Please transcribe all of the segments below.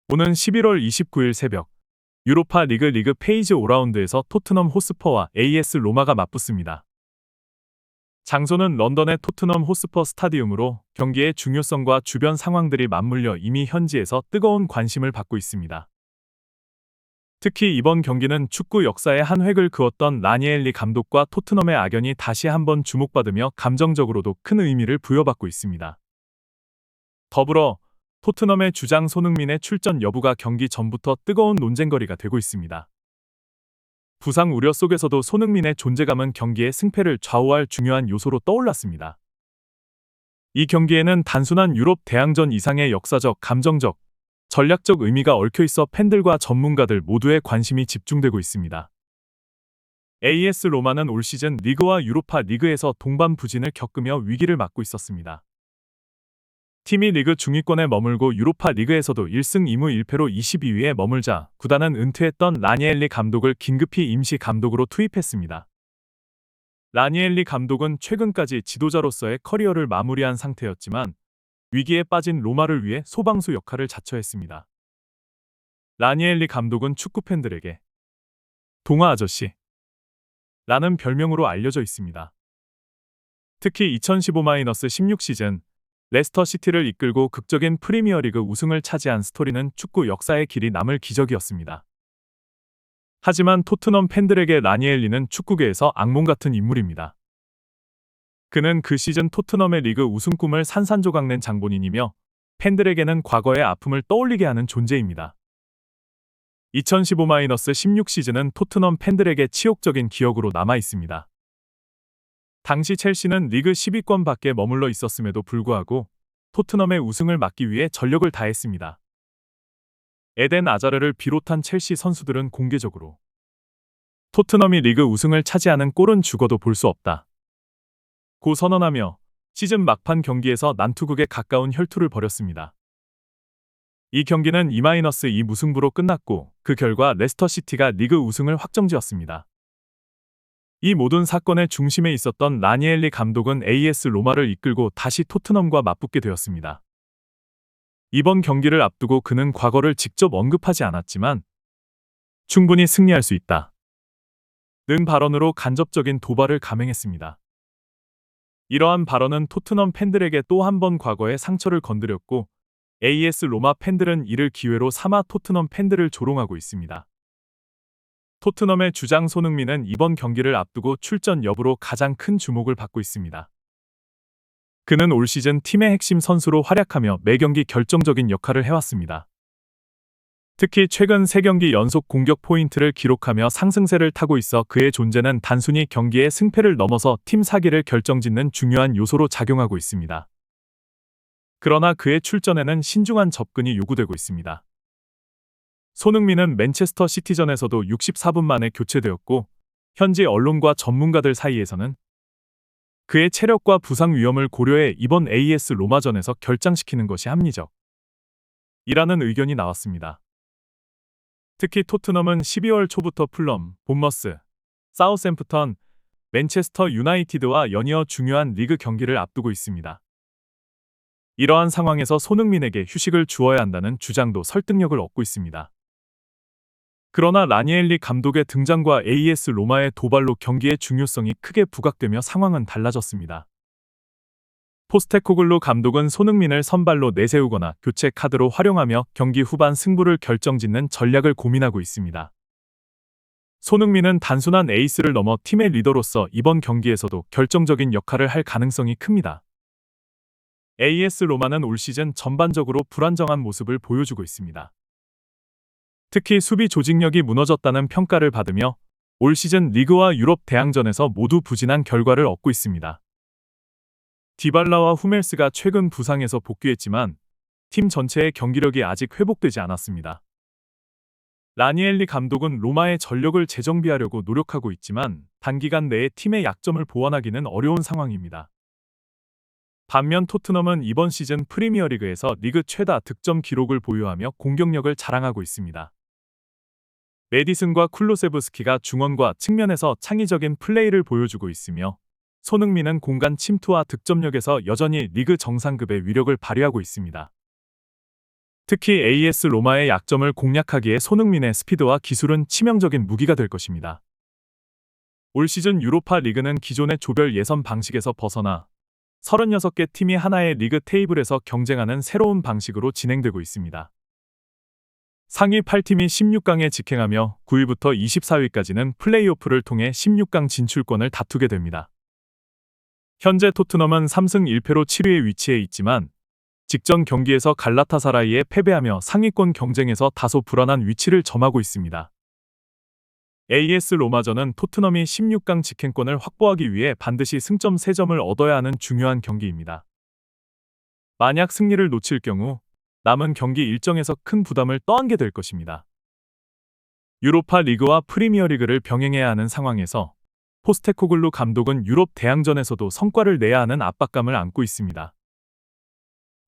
오는 11월 29일 새벽 유로파 리그 페이지 5라운드에서 토트넘 호스퍼와 AS 로마가 맞붙습니다. 장소는 런던의 토트넘 호스퍼 스타디움으로 경기의 중요성과 주변 상황들이 맞물려 이미 현지에서 뜨거운 관심을 받고 있습니다. 특히 이번 경기는 축구 역사의 한 획을 그었던 라니엘리 감독과 토트넘의 악연이 다시 한번 주목받으며 감정적으로도 큰 의미를 부여받고 있습니다. 더불어 토트넘의 주장 손흥민의 출전 여부가 경기 전부터 뜨거운 논쟁거리가 되고 있습니다. 부상 우려 속에서도 손흥민의 존재감은 경기의 승패를 좌우할 중요한 요소로 떠올랐습니다. 이 경기에는 단순한 유럽 대항전 이상의 역사적, 감정적, 전략적 의미가 얽혀 있어 팬들과 전문가들 모두의 관심이 집중되고 있습니다. AS 로마는 올 시즌 리그와 유로파 리그에서 동반 부진을 겪으며 위기를 맞고 있었습니다. 팀이 리그 중위권에 머물고 유로파 리그에서도 1승 2무 1패로 22위에 머물자 구단은 은퇴했던 라니엘리 감독을 긴급히 임시 감독으로 투입했습니다. 라니엘리 감독은 최근까지 지도자로서의 커리어를 마무리한 상태였지만 위기에 빠진 로마를 위해 소방수 역할을 자처했습니다. 라니엘리 감독은 축구 팬들에게 동화 아저씨 라는 별명으로 알려져 있습니다. 특히 2015-16 시즌 레스터 시티를 이끌고 극적인 프리미어리그 우승을 차지한 스토리는 축구 역사에 길이 남을 기적이었습니다. 하지만 토트넘 팬들에게 라니엘리는 축구계에서 악몽 같은 인물입니다. 그는 그 시즌 토트넘의 리그 우승 꿈을 산산조각낸 장본인이며 팬들에게는 과거의 아픔을 떠올리게 하는 존재입니다. 2015-16 시즌은 토트넘 팬들에게 치욕적인 기억으로 남아 있습니다. 당시 첼시는 리그 10위권 밖에 머물러 있었음에도 불구하고 토트넘의 우승을 막기 위해 전력을 다했습니다. 에덴 아자르를 비롯한 첼시 선수들은 공개적으로 토트넘이 리그 우승을 차지하는 꼴은 죽어도 볼 수 없다 고 선언하며 시즌 막판 경기에서 난투극에 가까운 혈투를 벌였습니다. 이 경기는 2-2 무승부로 끝났고 그 결과 레스터시티가 리그 우승을 확정지었습니다. 이 모든 사건의 중심에 있었던 라니엘리 감독은 AS 로마를 이끌고 다시 토트넘과 맞붙게 되었습니다. 이번 경기를 앞두고 그는 과거를 직접 언급하지 않았지만 충분히 승리할 수 있다 는 발언으로 간접적인 도발을 감행했습니다. 이러한 발언은 토트넘 팬들에게 또 한 번 과거의 상처를 건드렸고 AS 로마 팬들은 이를 기회로 삼아 토트넘 팬들을 조롱하고 있습니다. 토트넘의 주장 손흥민은 이번 경기를 앞두고 출전 여부로 가장 큰 주목을 받고 있습니다. 그는 올 시즌 팀의 핵심 선수로 활약하며 매경기 결정적인 역할을 해왔습니다. 특히 최근 3경기 연속 공격 포인트를 기록하며 상승세를 타고 있어 그의 존재는 단순히 경기의 승패를 넘어서 팀 사기를 결정짓는 중요한 요소로 작용하고 있습니다. 그러나 그의 출전에는 신중한 접근이 요구되고 있습니다. 손흥민은 맨체스터 시티전에서도 64분 만에 교체되었고 현지 언론과 전문가들 사이에서는 그의 체력과 부상 위험을 고려해 이번 AS 로마전에서 결장시키는 것이 합리적 이라는 의견이 나왔습니다. 특히 토트넘은 12월 초부터 풀럼, 본머스, 사우샘프턴, 맨체스터 유나이티드와 연이어 중요한 리그 경기를 앞두고 있습니다. 이러한 상황에서 손흥민에게 휴식을 주어야 한다는 주장도 설득력을 얻고 있습니다. 그러나 라니엘리 감독의 등장과 AS 로마의 도발로 경기의 중요성이 크게 부각되며 상황은 달라졌습니다. 포스테코글루 감독은 손흥민을 선발로 내세우거나 교체 카드로 활용하며 경기 후반 승부를 결정짓는 전략을 고민하고 있습니다. 손흥민은 단순한 에이스를 넘어 팀의 리더로서 이번 경기에서도 결정적인 역할을 할 가능성이 큽니다. AS 로마는 올 시즌 전반적으로 불안정한 모습을 보여주고 있습니다. 특히 수비 조직력이 무너졌다는 평가를 받으며 올 시즌 리그와 유럽 대항전에서 모두 부진한 결과를 얻고 있습니다. 디발라와 후멜스가 최근 부상에서 복귀했지만 팀 전체의 경기력이 아직 회복되지 않았습니다. 라니엘리 감독은 로마의 전력을 재정비하려고 노력하고 있지만 단기간 내에 팀의 약점을 보완하기는 어려운 상황입니다. 반면 토트넘은 이번 시즌 프리미어리그에서 리그 최다 득점 기록을 보유하며 공격력을 자랑하고 있습니다. 메디슨과 쿨루세브스키가 중원과 측면에서 창의적인 플레이를 보여주고 있으며 손흥민은 공간 침투와 득점력에서 여전히 리그 정상급의 위력을 발휘하고 있습니다. 특히 AS 로마의 약점을 공략하기에 손흥민의 스피드와 기술은 치명적인 무기가 될 것입니다. 올 시즌 유로파 리그는 기존의 조별 예선 방식에서 벗어나 36개 팀이 하나의 리그 테이블에서 경쟁하는 새로운 방식으로 진행되고 있습니다. 상위 8팀이 16강에 직행하며 9위부터 24위까지는 플레이오프를 통해 16강 진출권을 다투게 됩니다. 현재 토트넘은 3승 1패로 7위에 위치해 있지만 직전 경기에서 갈라타사라이에 패배하며 상위권 경쟁에서 다소 불안한 위치를 점하고 있습니다. AS 로마전은 토트넘이 16강 직행권을 확보하기 위해 반드시 승점 3점을 얻어야 하는 중요한 경기입니다. 만약 승리를 놓칠 경우 남은 경기 일정에서 큰 부담을 떠안게 될 것입니다. 유로파 리그와 프리미어리그를 병행해야 하는 상황에서 포스테코글루 감독은 유럽 대항전에서도 성과를 내야 하는 압박감을 안고 있습니다.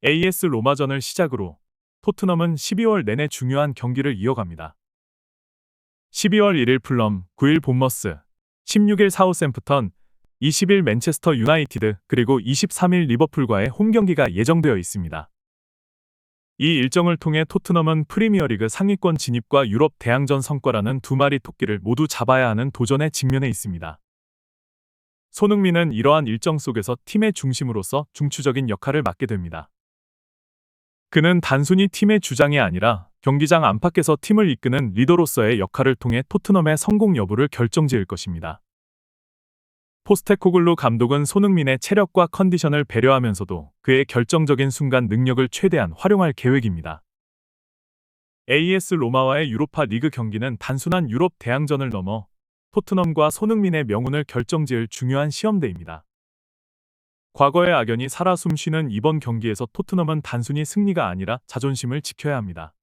AS 로마전을 시작으로 토트넘은 12월 내내 중요한 경기를 이어갑니다. 12월 1일 풀럼, 9일 본머스, 16일 사우샘프턴, 20일 맨체스터 유나이티드, 그리고 23일 리버풀과의 홈 경기가 예정되어 있습니다. 이 일정을 통해 토트넘은 프리미어리그 상위권 진입과 유럽 대항전 성과라는 두 마리 토끼를 모두 잡아야 하는 도전에 직면해 있습니다. 손흥민은 이러한 일정 속에서 팀의 중심으로서 중추적인 역할을 맡게 됩니다. 그는 단순히 팀의 주장이 아니라 경기장 안팎에서 팀을 이끄는 리더로서의 역할을 통해 토트넘의 성공 여부를 결정지을 것입니다. 포스테코글루 감독은 손흥민의 체력과 컨디션을 배려하면서도 그의 결정적인 순간 능력을 최대한 활용할 계획입니다. AS 로마와의 유로파 리그 경기는 단순한 유럽 대항전을 넘어 토트넘과 손흥민의 명운을 결정지을 중요한 시험대입니다. 과거의 악연이 살아 숨쉬는 이번 경기에서 토트넘은 단순히 승리가 아니라 자존심을 지켜야 합니다.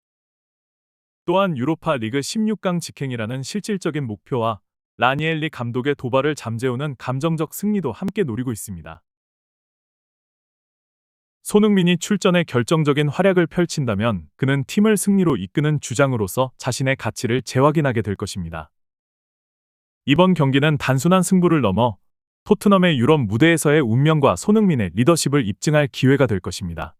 또한 유로파 리그 16강 직행이라는 실질적인 목표와 라니엘리 감독의 도발을 잠재우는 감정적 승리도 함께 노리고 있습니다. 손흥민이 출전에 결정적인 활약을 펼친다면 그는 팀을 승리로 이끄는 주장으로서 자신의 가치를 재확인하게 될 것입니다. 이번 경기는 단순한 승부를 넘어 토트넘의 유럽 무대에서의 운명과 손흥민의 리더십을 입증할 기회가 될 것입니다.